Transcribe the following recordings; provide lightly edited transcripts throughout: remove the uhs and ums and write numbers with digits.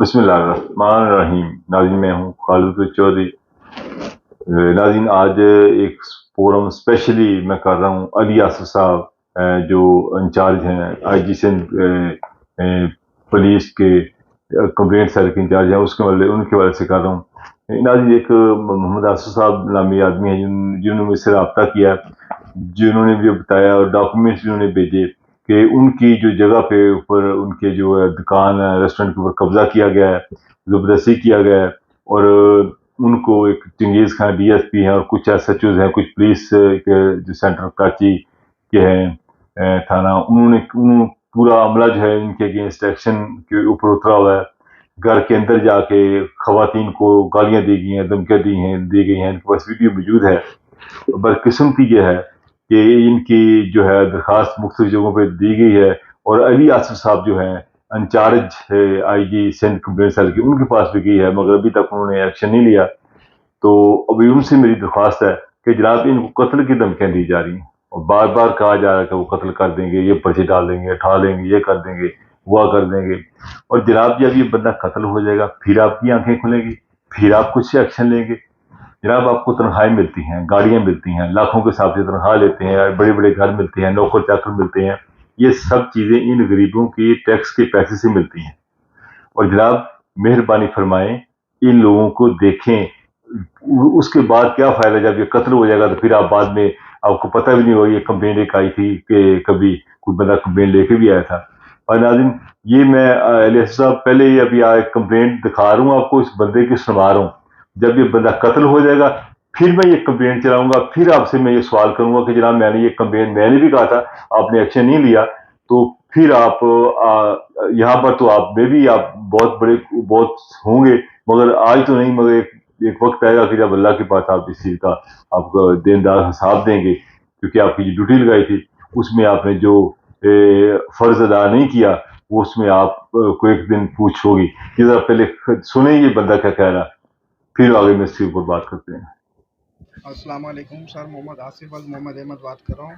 बिस्मिल्लाहिर्रहमानिर्रहीम। नाज़रीन, मैं हूँ खालिद चौधरी। नाज़रीन, आज एक फोरम स्पेशली मैं कर रहा हूँ अली आसिफ साहब जो इंचार्ज हैं आईजी सिंध पुलिस के कंप्लेंट सेल के इंचार्ज हैं, उनके वजह से कर रहा हूँ। नाज़रीन, एक मोहम्मद आसिफ साहब नामी आदमी हैं जिन्होंने मुझसे रब्ता किया, जिन्होंने भी बताया और डॉक्यूमेंट्स भी उन्होंने भेजे कि उनकी जो जगह पे ऊपर उनके जो है दुकान है, रेस्टोरेंट के ऊपर कब्जा किया गया है, ज़बरदस्ती किया गया है और उनको एक चंगेज़ खान डीएसपी हैं और कुछ एसएचओज हैं, कुछ पुलिस के जो सेंटर कराची के हैं थाना, उन्होंने पूरा अमला जो है इनके अगेंस्ट एक्शन के ऊपर उतरा हुआ है। घर के अंदर जाके खवातीन को गालियां दी गई हैं, धमकियां दी गई हैं, इनके पास वीडियो मौजूद है। बदकिस्मती ये है कि इनकी जो है दरखास्त मुख्तलिफ जगहों पर दी गई है और अली आसिफ साहब जो हैं इंचार्ज है आईजी सिंध कंप्लेंट सेल के, उनके पास भी गई है मगर अभी तक उन्होंने एक्शन नहीं लिया। तो अभी उनसे मेरी दरख्वास्त है कि जनाब इनको कत्ल की धमकियां दी जा रही हैं और बार बार कहा जा रहा है कि वो कत्ल कर देंगे, ये पर्चे डाल देंगे, उठा लेंगे, ये कर देंगे, वो कर देंगे। और जनाब जब ये बंदा कत्ल हो जाएगा फिर आपकी आंखें खुलेंगी, फिर आप कुछ से एक्शन लेंगे। जनाब आपको तनख्वाहें मिलती हैं, गाड़ियां मिलती हैं, लाखों के हिसाब से तनख्वाह लेते हैं, बड़े बड़े घर मिलते हैं, नौकर चाकर मिलते हैं, ये सब चीज़ें इन गरीबों की टैक्स के पैसे से मिलती हैं। और जनाब मेहरबानी फरमाएं, इन लोगों को देखें, उसके बाद क्या फ़ायदा जब ये कत्ल हो जाएगा तो फिर आप बाद में आपको पता भी नहीं होगा। ये कंप्लेंट एक आई थी कि कभी कोई बंदा कंप्लेंट लेके भी आया था। और नाज़रीन, ये मैं एलियास साहब पहले ही अभी कंप्लेंट दिखा रहा हूँ आपको, इस बंदे की सुनवा रहा हूँ। जब ये बंदा कत्ल हो जाएगा फिर मैं ये कंप्लेंट चलाऊंगा, फिर आपसे मैं ये सवाल करूंगा कि जनाब मैंने ये कंप्लेंट मैंने भी कहा था, आपने एक्शन नहीं लिया। तो फिर आप यहाँ पर तो आप में भी आप बहुत बड़े बहुत होंगे मगर आज तो नहीं, मगर एक वक्त आएगा कि जब अल्लाह के पास आप इस चीज़ का आपको देनदार हिसाब देंगे, क्योंकि आपकी जो ड्यूटी लगाई थी उसमें आपने जो फर्ज अदा नहीं किया वो उसमें आप को एक दिन पूछ होगी। ये जरा पहले सुने ये बंदा क्या कह रहा, फिर आगे मैं इसके ऊपर बात करते हैं। अस्सलाम वालेकुम सर, मोहम्मद आसिफ अल मोहम्मद अहमद बात कर रहा हूँ।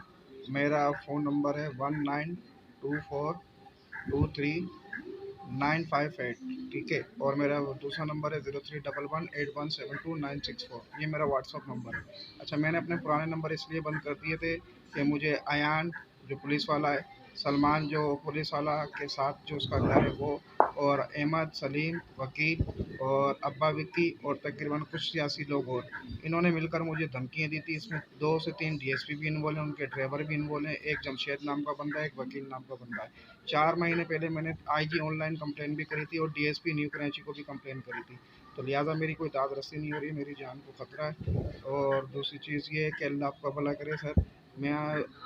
मेरा फ़ोन नंबर है 1924239558, ठीक है। और मेरा दूसरा नंबर है 0311817296 ये मेरा व्हाट्सअप नंबर है। अच्छा, मैंने अपने पुराने नंबर इसलिए बंद कर दिए थे कि मुझे अयान जो पुलिस वाला है, सलमान जो पुलिस वाला के साथ जो उसका घर है वो, और अहमद सलीम वकील और अब्बा विक्की और तकरीबन कुछ सियासी लोग और, इन्होंने मिलकर मुझे धमकियाँ दी थी। इसमें 2 से 3 डीएसपी भी इन्वॉल्व हैं, उनके ड्राइवर भी इन्वॉल्व हैं, एक जमशेद नाम का बंदा है, एक वकील नाम का बंदा है। 4 महीने पहले मैंने आईजी ऑनलाइन कंप्लेन भी करी थी और डीएसपी न्यू कराची को भी कंप्लेन करी थी। तो लिहाजा मेरी कोई दाद रस्सी नहीं हो रही, मेरी जान को खतरा है। और दूसरी चीज़ ये है कि अल्लाह आपका भला करे सर, मैं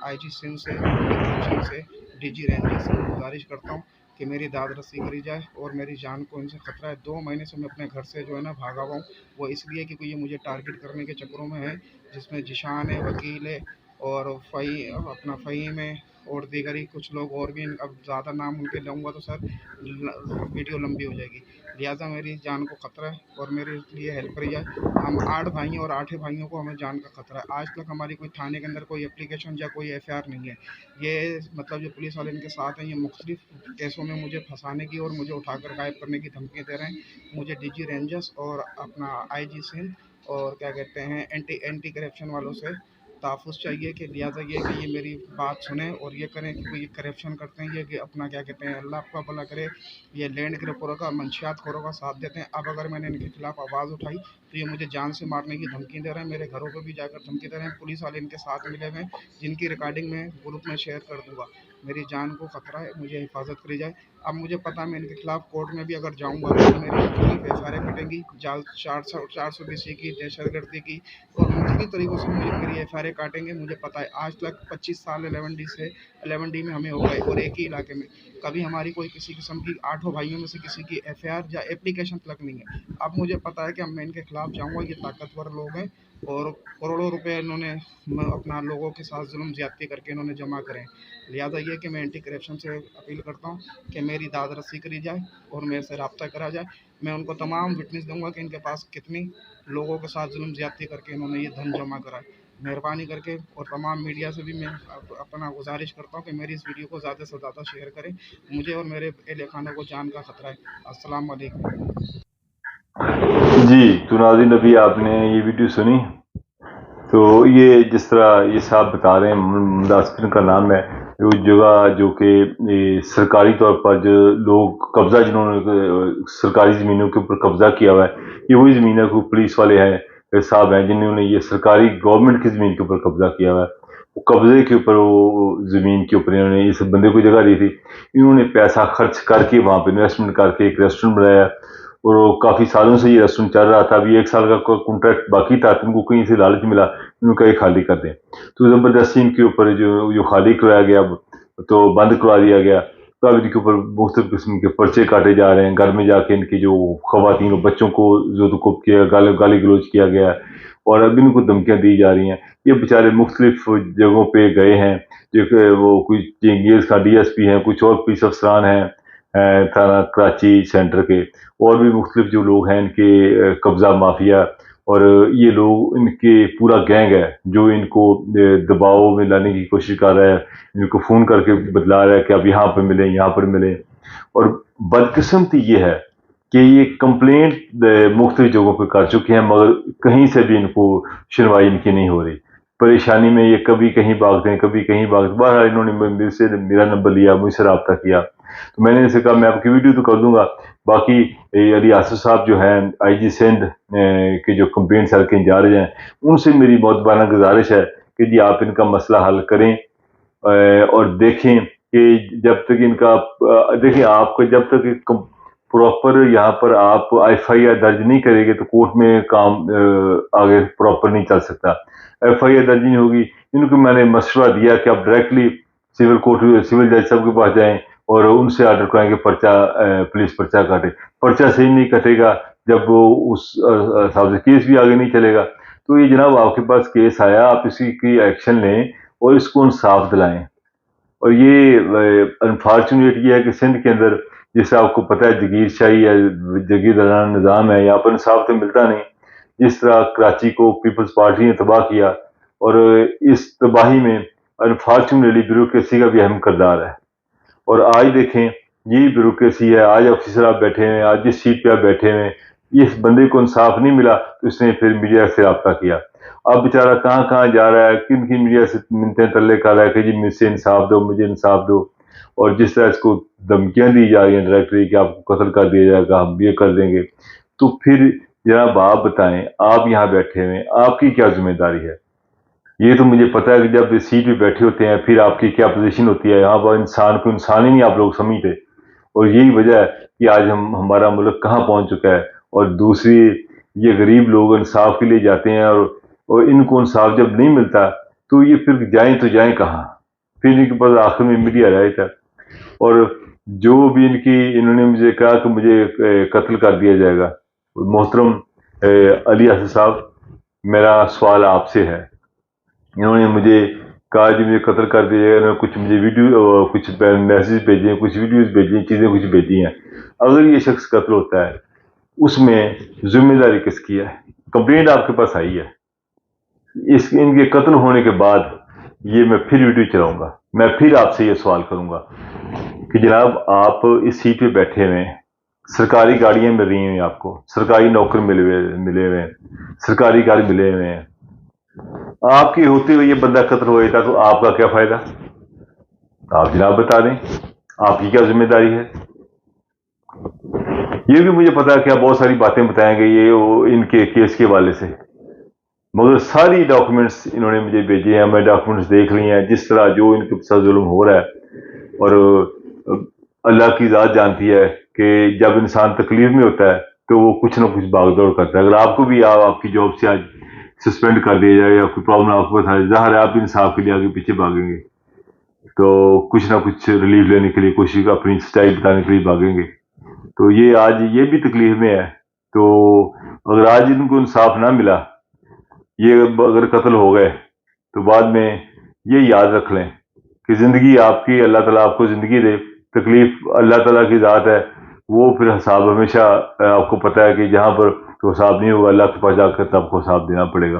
आईजी सिंध से, करप्शन से, डीजी रेंजर से गुजारिश करता हूँ कि मेरी दाद रस्सी करी जाए और मेरी जान को इनसे ख़तरा है। 2 महीने से मैं अपने घर से जो है ना भागा हुआ हूँ, वो इसलिए कि कोई ये मुझे टारगेट करने के चक्करों में है, जिसमें जिशान है, वकील है और फ़हीम है और दीगर ही कुछ लोग और भी। अब ज़्यादा नाम उनके लूँगा तो सर वीडियो लंबी हो जाएगी, लिहाजा मेरी जान को ख़तरा है और मेरे लिए हेल्प करी जाए। हम 8 भाई हैं और 8 भाइयों को हमें जान का ख़तरा है। आज तक हमारी कोई थाने के अंदर कोई एप्लीकेशन या कोई एफआईआर नहीं है। ये मतलब जो पुलिस वाले इनके साथ हैं, ये मुख्तलिफ केसों में मुझे फंसाने की और मुझे उठाकर गायब करने की धमकियाँ दे रहे हैं। मुझे डीजी रेंजर्स और अपना आईजी सिंध और क्या कहते हैं एंटी करप्शन वालों से तहफ़्फ़ुज़ चाहिए कि लिहाजा ये कि ये मेरी बात सुने और ये करें कि कोई करप्शन करते हैं, ये कि अपना क्या कहते हैं, अल्लाह आपका भला करे, ये लैंड ग्रैबरों का, मंशियात खोरों का साथ देते हैं। अब अगर मैंने इनके खिलाफ़ आवाज़ उठाई तो ये मुझे जान से मारने की धमकी दे रहे हैं, मेरे घरों पर भी जाकर धमकी दे रहे हैं। पुलिस वाले इनके साथ मिले हुए हैं, जिनकी रिकॉर्डिंग मैं ग्रुप में शेयर कर दूँगा। मेरी जान को ख़तरा है, मुझे हिफाजत करी जाए। अब मुझे पता है मैं इनके खिलाफ़ कोर्ट में भी अगर जाऊँगा तो मेरी मुख्तलिफ एफआईआरें कटेंगी, जाल 420 की, दहशतगर्दी की और मुख्तलिफ तरीक़ों से मुझे मेरी एफआईआरें काटेंगे। मुझे पता है आज तक 25 साल 11 डी में हमें हो गए और एक ही इलाके में कभी हमारी कोई किसी किस्म की 8 भाइयों में से किसी की एफआईआर या एप्लीकेशन तक नहीं है। अब मुझे पता है कि अब मैं इनके खिलाफ़ जाऊँगा, ये ताकतवर लोग हैं और करोड़ों रुपए इन्होंने अपना लोगों के साथ जुल्म ज़्यादती करके इन्होंने जमा करे हैं। लिहाजा ये कि मैं एंटी करप्शन से अपील करता हूँ कि मेरी दाद रस्सी करी जाए और मेरे से रब्ता करा जाए। मैं उनको तमाम विटनेस दूंगा कि इनके पास कितनी लोगों के साथ जुल्म ज़्यादती करके इन्होंने ये धन जमा करा है। मेहरबानी करके, और तमाम मीडिया से भी मैं अपना गुजारिश करता हूँ कि मेरी इस वीडियो को ज़्यादा से ज़्यादा शेयर करें। मुझे और मेरे अहल खाना को जान का ख़तरा है। अस्सलाम वालेकुम। जी, तो नाज़रीन अभी आपने ये वीडियो सुनी, तो ये जिस तरह ये साहब बता रहे हैं, मुदासिर का नाम है, वो जगह जो कि सरकारी तौर पर जो लोग कब्जा, जिन्होंने सरकारी ज़मीनों के ऊपर कब्जा किया हुआ है, ये वही ज़मीन है, कोई पुलिस वाले हैं साहब हैं जिन्होंने ये सरकारी गवर्नमेंट की ज़मीन के ऊपर कब्जा किया हुआ है। वो कब्जे के ऊपर, वो ज़मीन के ऊपर इन्होंने इस बंदे को जगह दी थी, इन्होंने पैसा खर्च करके वहाँ पर इन्वेस्टमेंट करके एक रेस्टोरेंट बनाया, और काफ़ी सालों से ये रेस्टोरेंट चल रहा था। अभी 1 साल का कॉन्ट्रैक्ट बाकी था, तो इनको कहीं से लालच मिला, इनको ये खाली कर दें, तो ज़बरदस्ती इनके ऊपर जो खाली करवाया गया, तो बंद करवा दिया गया। तो अब इनके ऊपर मुख्तलिफ किस्म के पर्चे काटे जा रहे हैं। घर में जाके इनकी जो खवातीन और बच्चों को जो किया, गाली गलौज किया गया, और अब इनको धमकियाँ दी जा रही हैं। ये बेचारे मुख्तलिफ जगहों पे गए हैं, जो वो कुछ चेंजियस का DSP हैं, कुछ और पुलिस अफसरान हैं थाना कराची सेंटर के, और भी मुख्तलिफ जो लोग हैं इनके कब्जा माफिया, और ये लोग, इनके पूरा गैंग है जो इनको दबाव में लाने की कोशिश कर रहा है, इनको फ़ोन करके बतला रहा है कि अब यहाँ पर मिलें, यहाँ पर मिलें। और बदकिस्मती ये है कि ये कंप्लेंट मुख्तलिफ जगहों पर कर चुके हैं, मगर कहीं से भी इनको सुनवाई इनकी नहीं हो रही। परेशानी में ये कभी कहीं भागते हैं, कभी कहीं भागते। बहरहाल इन्होंने मेरे से मेरा नंबर लिया, मुझसे रब्ता किया, तो मैंने इनसे कहा मैं आपकी वीडियो तो कर दूंगा, बाकी अली आसिफ साहब जो हैं IG सिंध के जो कंप्लेंट सेल के इंचार्ज हैं, उनसे मेरी मोतबाना गुजारिश है कि जी आप इनका मसला हल करें, और देखें कि जब तक इनका देखिए, आपको जब तक प्रॉपर यहाँ पर आप FIR दर्ज नहीं करेंगे तो कोर्ट में काम आगे प्रॉपर नहीं चल सकता। FIR दर्ज नहीं होगी, इनको मैंने मशवरा दिया कि आप डायरेक्टली सिविल कोर्ट, सिविल जज साहब के पास जाएं और उनसे आर्डर कराएंगे पर्चा, पुलिस पर्चा काटे। पर्चा सही नहीं कटेगा जब वो उस साहब से केस भी आगे नहीं चलेगा। तो ये जनाब आपके पास केस आया, आप इसी की एक्शन लें और इसको इंसाफ दिलाएं। और ये अनफॉर्चुनेट ये है कि सिंध के अंदर, जैसे आपको पता है, जगीरशाही या जगीरदाराना निज़ाम है, यहाँ पर इंसाफ तो मिलता नहीं। जिस तरह कराची को पीपल्स पार्टी ने तबाह किया, और इस तबाही में अनफॉर्चुनेटली ब्यूरोक्रेसी का भी अहम किरदार है। और आज देखें, यही ब्यूरोक्रेसी है, आज ऑफिसर आप बैठे हैं, आज जिस सीट पे आप बैठे हैं, इस बंदे को इंसाफ नहीं मिला तो उसने फिर मीडिया से रब्ता किया। अब बेचारा कहाँ कहाँ जा रहा है, किन किन मीडिया से मिलते तल्ले कर रहा है कि जी मुझसे इंसाफ दो, मुझे इंसाफ दो। और जिस तरह इसको धमकियां दी जा रही हैं डायरेक्टरी कि आपको कत्ल कर दिया जाएगा, हम ये कर देंगे, तो फिर जनाब आप बताएं, आप यहाँ बैठे हुए, आपकी क्या जिम्मेदारी है? ये तो मुझे पता है कि जब इस सीट पे बैठे होते हैं फिर आपकी क्या पोजीशन होती है। यहाँ पर इंसान को इंसान ही नहीं आप लोग समझते, और यही वजह है कि आज हमारा मुल्क कहाँ पहुँच चुका है। और दूसरी, ये गरीब लोग इंसाफ के लिए जाते हैं, और इनको इंसाफ जब नहीं मिलता तो ये फिर जाएं तो जाएं कहाँ? फिर इनके पास आखिर में मीडिया रहता है। और जो भी इन्होंने मुझे कहा कि मुझे कत्ल कर दिया जाएगा, मोहतरम अली आसिफ साहब, मेरा सवाल आपसे है। इन्होंने मुझे कहा कि मुझे कत्ल कर दिया जाएगा, कुछ मुझे वीडियो, कुछ मैसेज भेजे, कुछ वीडियोस भेजी, चीज़ें कुछ भेजी हैं। अगर ये शख्स कत्ल होता है, उसमें जिम्मेदारी किसकी है? कंप्लेंट आपके पास आई है, इनके कत्ल होने के बाद ये मैं फिर वीडियो चलाऊंगा, मैं फिर आपसे ये सवाल करूंगा कि जनाब आप इस सीट पे बैठे हुए हैं, सरकारी गाड़ियां मिल रही हैं आपको, सरकारी नौकर मिले हुए हैं, सरकारी घर मिले हुए हैं, आपके होते हुए ये बंदा कत्ल हो जाता तो आपका क्या फायदा? आप जनाब बता दें, आपकी क्या जिम्मेदारी है? ये भी मुझे पता है कि आप बहुत सारी बातें बताएंगे ये इनके केस के हवाले से, मगर सारी डॉक्यूमेंट्स इन्होंने मुझे भेजे हैं, मैं डॉक्यूमेंट्स देख ली हैं, जिस तरह जो इनके साथ जुल्म हो रहा है। और अल्लाह की ज़ात जानती है कि जब इंसान तकलीफ में होता है तो वो कुछ ना कुछ भागदौड़ करता है। अगर आपको भी आपकी जॉब से आज सस्पेंड कर दिया जाए या कोई प्रॉब्लम आपको बता जाए, ज़ाहिर है आप इंसाफ के लिए आगे पीछे भागेंगे, तो कुछ ना कुछ रिलीफ लेने के लिए, कोशिश अपनी सच्चाई बताने के लिए भागेंगे। तो ये आज ये भी तकलीफ में है, तो अगर आज इनको इंसाफ ना मिला, ये अगर कत्ल हो गए, तो बाद में ये याद रख लें कि ज़िंदगी आपकी, अल्लाह ताला आपको ज़िंदगी दे, तकलीफ अल्लाह ताला की ज़ात है, वो फिर हिसाब हमेशा, आपको पता है कि जहाँ पर तो हिसाब नहीं होगा, अल्लाह के पास जाकर तब को हिसाब देना पड़ेगा।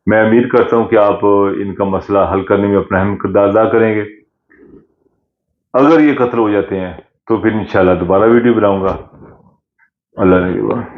میں امید کرتا ہوں کہ آپ ان کا مسئلہ حل کرنے میں اپنا اہم کردار ادا کریں گے. اگر یہ قتل ہو جاتے ہیں تو پھر انشاءاللہ دوبارہ ویڈیو بناؤں گا. اللہ نے